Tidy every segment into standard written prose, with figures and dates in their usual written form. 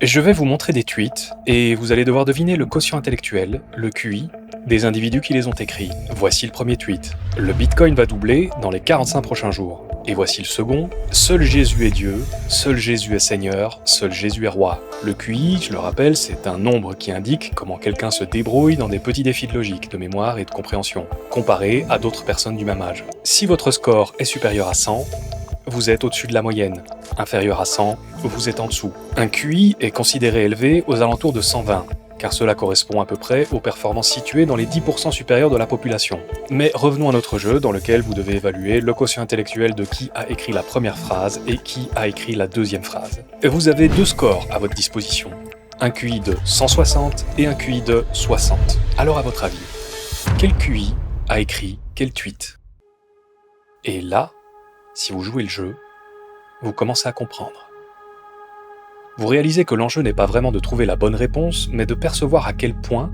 Je vais vous montrer des tweets, et vous allez devoir deviner le quotient intellectuel, le QI, des individus qui les ont écrits. Voici le premier tweet. Le Bitcoin va doubler dans les 45 prochains jours. Et voici le second. Seul Jésus est Dieu, seul Jésus est Seigneur, seul Jésus est roi. Le QI, je le rappelle, c'est un nombre qui indique comment quelqu'un se débrouille dans des petits défis de logique, de mémoire et de compréhension, comparé à d'autres personnes du même âge. Si votre score est supérieur à 100, vous êtes au-dessus de la moyenne. Inférieur à 100, vous êtes en dessous. Un QI est considéré élevé aux alentours de 120, car cela correspond à peu près aux performances situées dans les 10% supérieurs de la population. Mais revenons à notre jeu dans lequel vous devez évaluer le quotient intellectuel de qui a écrit la première phrase et qui a écrit la deuxième phrase. Vous avez deux scores à votre disposition. Un QI de 160 et un QI de 60. Alors à votre avis, quel QI a écrit quel tweet ? Et là, si vous jouez le jeu, vous commencez à comprendre. Vous réalisez que l'enjeu n'est pas vraiment de trouver la bonne réponse, mais de percevoir à quel point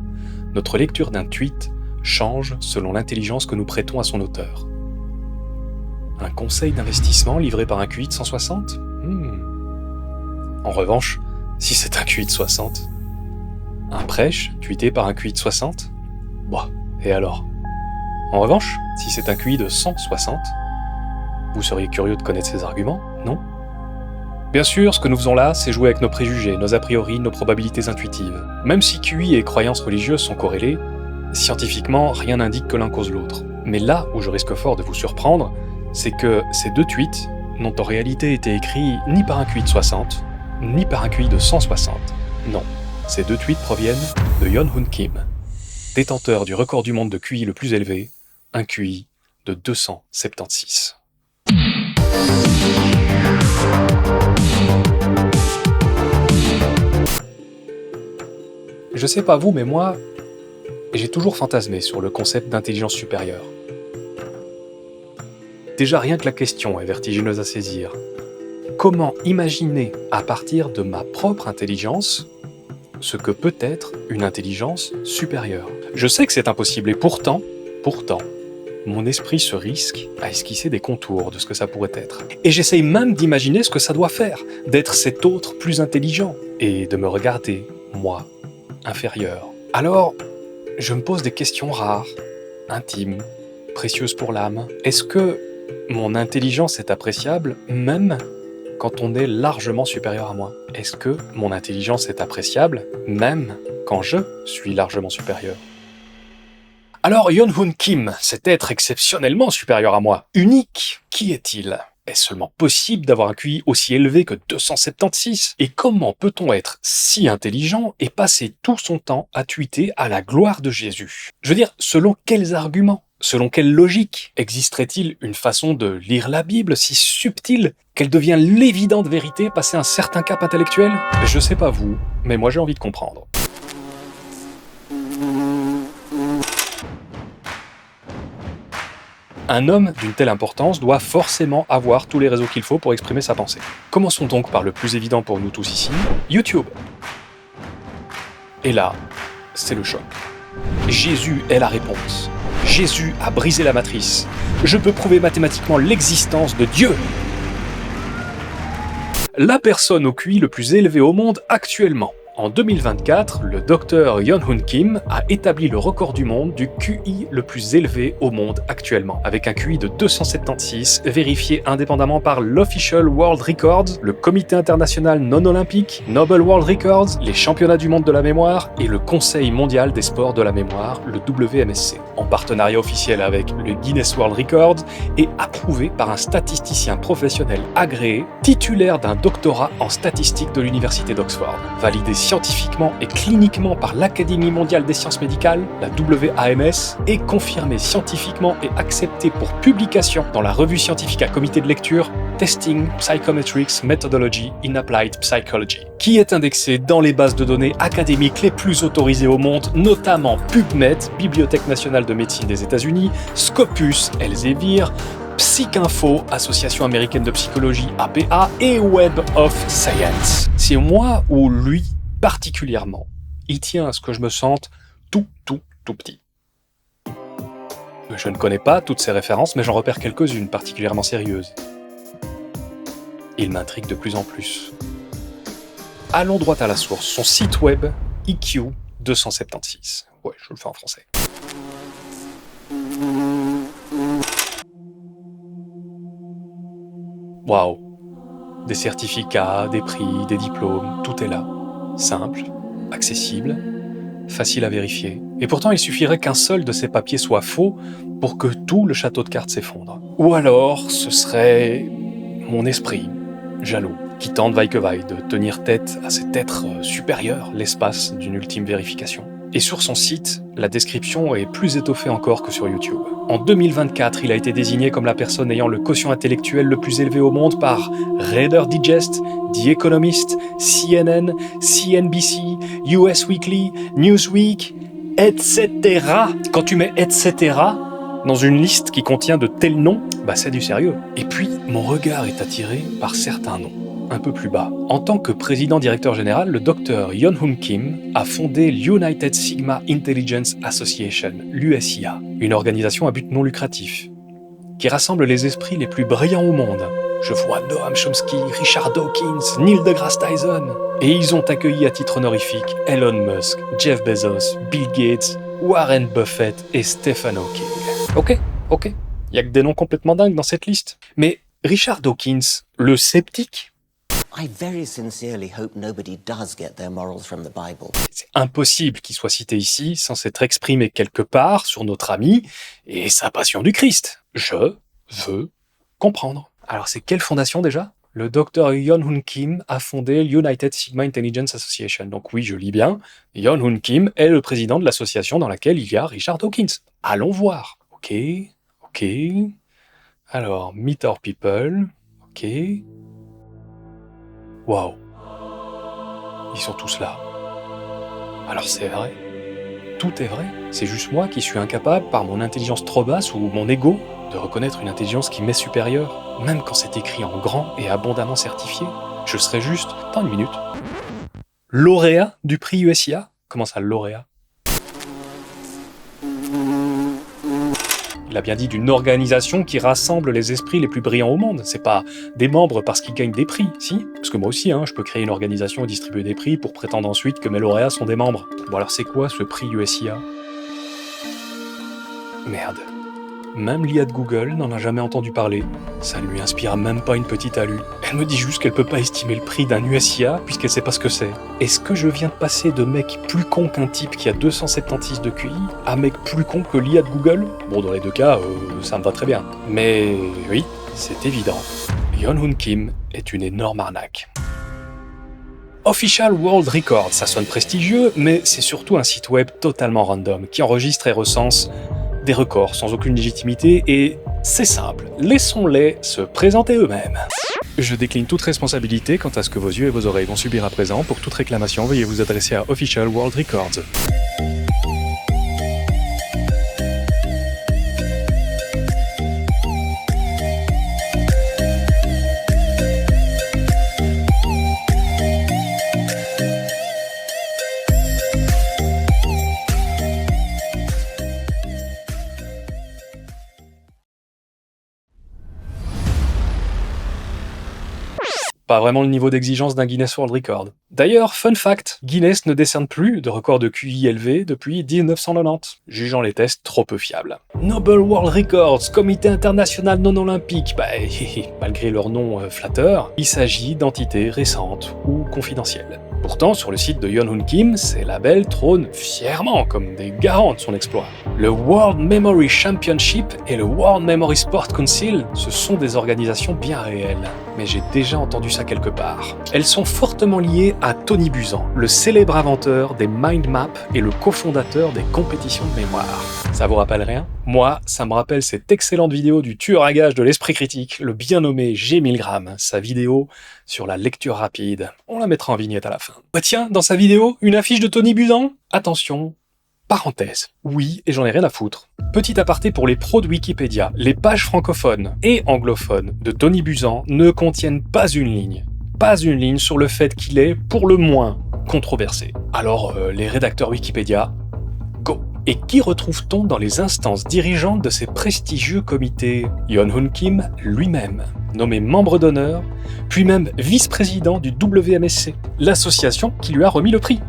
notre lecture d'un tweet change selon l'intelligence que nous prêtons à son auteur. Un conseil d'investissement livré par un QI de 160 ? En revanche, si c'est un QI de 60, un prêche tweeté par un QI de 60 ? Bah, et alors ? En revanche, si c'est un QI de 160, vous seriez curieux de connaître ses arguments, non ? Bien sûr, ce que nous faisons là, c'est jouer avec nos préjugés, nos a priori, nos probabilités intuitives. Même si QI et croyances religieuses sont corrélées, scientifiquement, rien n'indique que l'un cause l'autre. Mais là où je risque fort de vous surprendre, c'est que ces deux tweets n'ont en réalité été écrits ni par un QI de 60, ni par un QI de 160. Non, ces deux tweets proviennent de Yeon-Hoon Kim, détenteur du record du monde de QI le plus élevé, un QI de 276. Je sais pas vous, mais moi, j'ai toujours fantasmé sur le concept d'intelligence supérieure. Déjà rien que la question est vertigineuse à saisir. Comment imaginer, à partir de ma propre intelligence, ce que peut être une intelligence supérieure ? Je sais que c'est impossible, et pourtant, mon esprit se risque à esquisser des contours de ce que ça pourrait être. Et j'essaye même d'imaginer ce que ça doit faire, d'être cet autre plus intelligent, et de me regarder, moi, inférieur. Alors, je me pose des questions rares, intimes, précieuses pour l'âme. Est-ce que mon intelligence est appréciable même quand on est largement supérieur à moi ? Est-ce que mon intelligence est appréciable même quand je suis largement supérieur ? Alors Yeon-Hoon Kim, cet être exceptionnellement supérieur à moi, unique, qui est-il ? Est-ce seulement possible d'avoir un QI aussi élevé que 276 ? Et comment peut-on être si intelligent et passer tout son temps à tweeter à la gloire de Jésus ? Je veux dire, selon quels arguments ? Selon quelle logique existerait-il une façon de lire la Bible si subtile qu'elle devient l'évidente vérité passé un certain cap intellectuel ? Je sais pas vous, mais moi j'ai envie de comprendre. Un homme d'une telle importance doit forcément avoir tous les réseaux qu'il faut pour exprimer sa pensée. Commençons donc par le plus évident pour nous tous ici, YouTube. Et là, c'est le choc. Jésus est la réponse. Jésus a brisé la matrice. Je peux prouver mathématiquement l'existence de Dieu. La personne au QI le plus élevé au monde actuellement. En 2024, le docteur Yeon-Hoon Kim a établi le record du monde du QI le plus élevé au monde actuellement, avec un QI de 276, vérifié indépendamment par l'Official World Records, le Comité international non olympique, Nobel World Records, les championnats du monde de la mémoire et le Conseil mondial des sports de la mémoire, le WMSC, en partenariat officiel avec le Guinness World Records et approuvé par un statisticien professionnel agréé, titulaire d'un doctorat en statistique de l'Université d'Oxford, validé scientifiquement et cliniquement par l'Académie mondiale des sciences médicales, la WAMS, et confirmé scientifiquement et accepté pour publication dans la revue scientifique à comité de lecture Testing Psychometrics Methodology in Applied Psychology, qui est indexé dans les bases de données académiques les plus autorisées au monde, notamment PubMed, Bibliothèque nationale de médecine des États-Unis, Scopus, Elsevier, PsycInfo, Association américaine de psychologie APA, et Web of Science. C'est moi ou lui particulièrement, il tient à ce que je me sente tout petit. Je ne connais pas toutes ces références, mais j'en repère quelques-unes particulièrement sérieuses. Il m'intrigue de plus en plus. Allons droit à la source. Son site web, EQ 276. Ouais, je le fais en français. Waouh. Des certificats, des prix, des diplômes, tout est là. Simple, accessible, facile à vérifier. Et pourtant, il suffirait qu'un seul de ces papiers soit faux pour que tout le château de cartes s'effondre. Ou alors, ce serait mon esprit, jaloux, qui tente vaille que vaille de tenir tête à cet être supérieur, l'espace d'une ultime vérification. Et sur son site, la description est plus étoffée encore que sur YouTube. En 2024, il a été désigné comme la personne ayant le quotient intellectuel le plus élevé au monde par Reader Digest, The Economist, CNN, CNBC, US Weekly, Newsweek, etc. Quand tu mets etc. dans une liste qui contient de tels noms, c'est du sérieux. Et puis, mon regard est attiré par certains noms. Un peu plus bas. En tant que président-directeur général, le Dr Yeon-Hoon Kim a fondé l'United Sigma Intelligence Association, l'USIA, une organisation à but non lucratif, qui rassemble les esprits les plus brillants au monde. Je vois Noam Chomsky, Richard Dawkins, Neil deGrasse Tyson. Et ils ont accueilli à titre honorifique Elon Musk, Jeff Bezos, Bill Gates, Warren Buffett et Stephen Hawking. Ok, il y a que des noms complètement dingues dans cette liste. Mais Richard Dawkins, le sceptique, I very sincerely hope nobody does get their morals from the Bible. C'est impossible qu'il soit cité ici sans s'être exprimé quelque part sur notre ami et sa passion du Christ. Je veux comprendre. Alors c'est quelle fondation déjà ? Le Dr Yeon-Hoon Kim a fondé l'United Sigma Intelligence Association. Donc oui, je lis bien. Yeon-Hoon Kim est le président de l'association dans laquelle il y a Richard Dawkins. Allons voir. Ok. Alors, Meet Our People. Ok. Waouh. Ils sont tous là. Alors c'est vrai. Tout est vrai. C'est juste moi qui suis incapable, par mon intelligence trop basse ou mon ego, de reconnaître une intelligence qui m'est supérieure, même quand c'est écrit en grand et abondamment certifié. Je serais juste, attends une minute, lauréat du prix USIA ? Comment ça, lauréat ? Il a bien dit d'une organisation qui rassemble les esprits les plus brillants au monde. C'est pas des membres parce qu'ils gagnent des prix, si ? Parce que moi aussi, je peux créer une organisation et distribuer des prix pour prétendre ensuite que mes lauréats sont des membres. Bon alors c'est quoi ce prix USIA ? Merde. Même l'IA de Google n'en a jamais entendu parler. Ça ne lui inspire même pas une petite alu. Elle me dit juste qu'elle peut pas estimer le prix d'un USIA puisqu'elle sait pas ce que c'est. Est-ce que je viens de passer de mec plus con qu'un type qui a 276 de QI à mec plus con que l'IA de Google ? Bon, dans les deux cas, ça me va très bien. Mais oui, c'est évident. Yeon-Hoon Kim est une énorme arnaque. Official World Record, ça sonne prestigieux, mais c'est surtout un site web totalement random qui enregistre et recense des records sans aucune légitimité et c'est simple, laissons-les se présenter eux-mêmes. Je décline toute responsabilité quant à ce que vos yeux et vos oreilles vont subir à présent. Pour toute réclamation, veuillez vous adresser à Official World Records. Pas vraiment le niveau d'exigence d'un Guinness World Record. D'ailleurs, fun fact, Guinness ne décerne plus de records de QI élevé depuis 1990, jugeant les tests trop peu fiables. Noble World Records, Comité international non olympique, malgré leur nom flatteur, il s'agit d'entités récentes ou confidentielles. Pourtant, sur le site de Yeon-Hoon Kim, ces labels trônent fièrement comme des garants de son exploit. Le World Memory Championship et le World Memory Sport Council, ce sont des organisations bien réelles. Mais j'ai déjà entendu ça quelque part. Elles sont fortement liées à Tony Buzan, le célèbre inventeur des mind maps et le cofondateur des compétitions de mémoire. Ça vous rappelle rien ? Moi, ça me rappelle cette excellente vidéo du tueur à gages de l'esprit critique, le bien nommé G1000g, sa vidéo sur la lecture rapide. On la mettra en vignette à la fin. Bah tiens, dans sa vidéo, une affiche de Tony Buzan ? Attention, parenthèse. Oui, et j'en ai rien à foutre. Petit aparté pour les pros de Wikipédia, les pages francophones et anglophones de Tony Buzan ne contiennent pas une ligne sur le fait qu'il est, pour le moins, controversé. Alors, les rédacteurs Wikipédia, go. Et qui retrouve-t-on dans les instances dirigeantes de ces prestigieux comités ? Yeon-hoon Kim lui-même, nommé membre d'honneur, puis même vice-président du WMSC, l'association qui lui a remis le prix.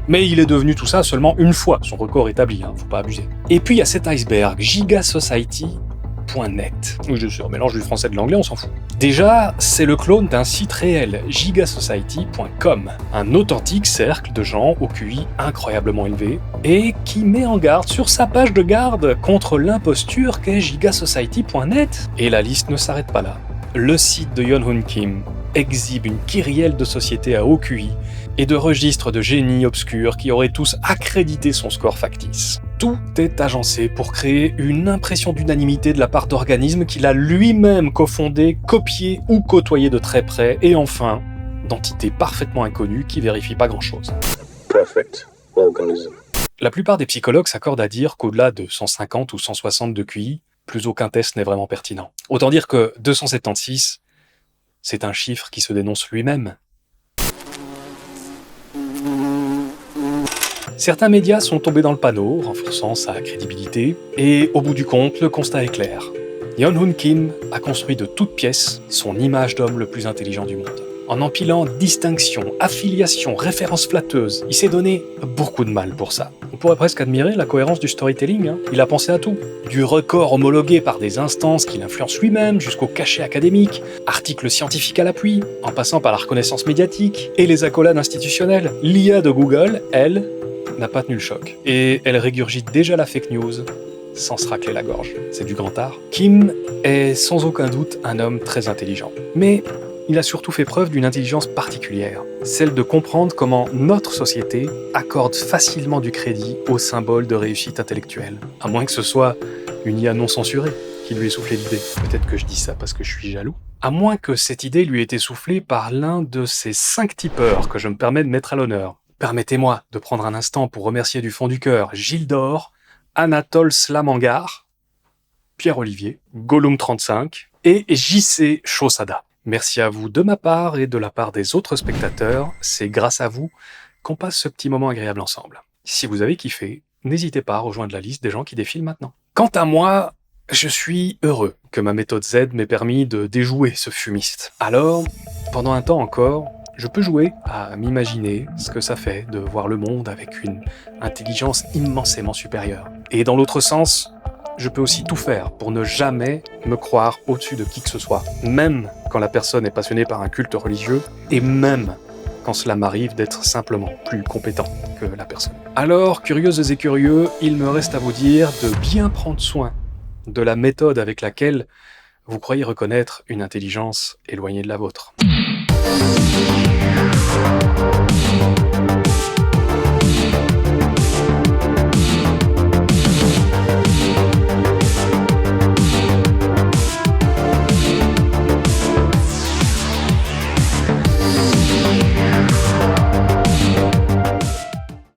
Mais il est devenu tout ça seulement une fois, son record établi, faut pas abuser. Et puis il y a cet iceberg, gigasociety.net. Oui, c'est un mélange du français et de l'anglais, on s'en fout. Déjà, c'est le clone d'un site réel, gigasociety.com, un authentique cercle de gens au QI incroyablement élevé, et qui met en garde sur sa page de garde contre l'imposture qu'est gigasociety.net. Et la liste ne s'arrête pas là. Le site de Yeon-hoon Kim exhibe une kyrielle de sociétés à haut QI et de registres de génies obscurs qui auraient tous accrédité son score factice. Tout est agencé pour créer une impression d'unanimité de la part d'organismes qu'il a lui-même cofondés, copiés ou côtoyés de très près, et enfin, d'entités parfaitement inconnues qui vérifient pas grand-chose. Perfect organism. La plupart des psychologues s'accordent à dire qu'au-delà de 150 ou 160 de QI, plus aucun test n'est vraiment pertinent. Autant dire que 276, c'est un chiffre qui se dénonce lui-même. Certains médias sont tombés dans le panneau, renforçant sa crédibilité, et au bout du compte, le constat est clair. Yeon-hoon Kim a construit de toutes pièces son image d'homme le plus intelligent du monde. En empilant distinctions, affiliations, références flatteuses, il s'est donné beaucoup de mal pour ça. On pourrait presque admirer la cohérence du storytelling, Il a pensé à tout. Du record homologué par des instances qu'il influence lui-même, jusqu'au cachet académique, articles scientifiques à l'appui, en passant par la reconnaissance médiatique, et les accolades institutionnelles. L'IA de Google, elle, n'a pas tenu le choc. Et elle régurgite déjà la fake news, sans se racler la gorge. C'est du grand art. Kim est sans aucun doute un homme très intelligent. Mais il a surtout fait preuve d'une intelligence particulière, celle de comprendre comment notre société accorde facilement du crédit aux symboles de réussite intellectuelle. À moins que ce soit une IA non censurée qui lui ait soufflé l'idée. Peut-être que je dis ça parce que je suis jaloux. À moins que cette idée lui ait été soufflée par l'un de ces 5 tipeurs que je me permets de mettre à l'honneur. Permettez-moi de prendre un instant pour remercier du fond du cœur Gilles d'Or, Anatole Slamangar, Pierre-Olivier, Gollum35 et JC Chaussada. Merci à vous de ma part et de la part des autres spectateurs, c'est grâce à vous qu'on passe ce petit moment agréable ensemble. Si vous avez kiffé, n'hésitez pas à rejoindre la liste des gens qui défilent maintenant. Quant à moi, je suis heureux que ma méthode Z m'ait permis de déjouer ce fumiste. Alors, pendant un temps encore, je peux jouer à m'imaginer ce que ça fait de voir le monde avec une intelligence immensément supérieure. Et dans l'autre sens, je peux aussi tout faire pour ne jamais me croire au-dessus de qui que ce soit, même quand la personne est passionnée par un culte religieux, et même quand cela m'arrive d'être simplement plus compétent que la personne. Alors, curieuses et curieux, il me reste à vous dire de bien prendre soin de la méthode avec laquelle vous croyez reconnaître une intelligence éloignée de la vôtre.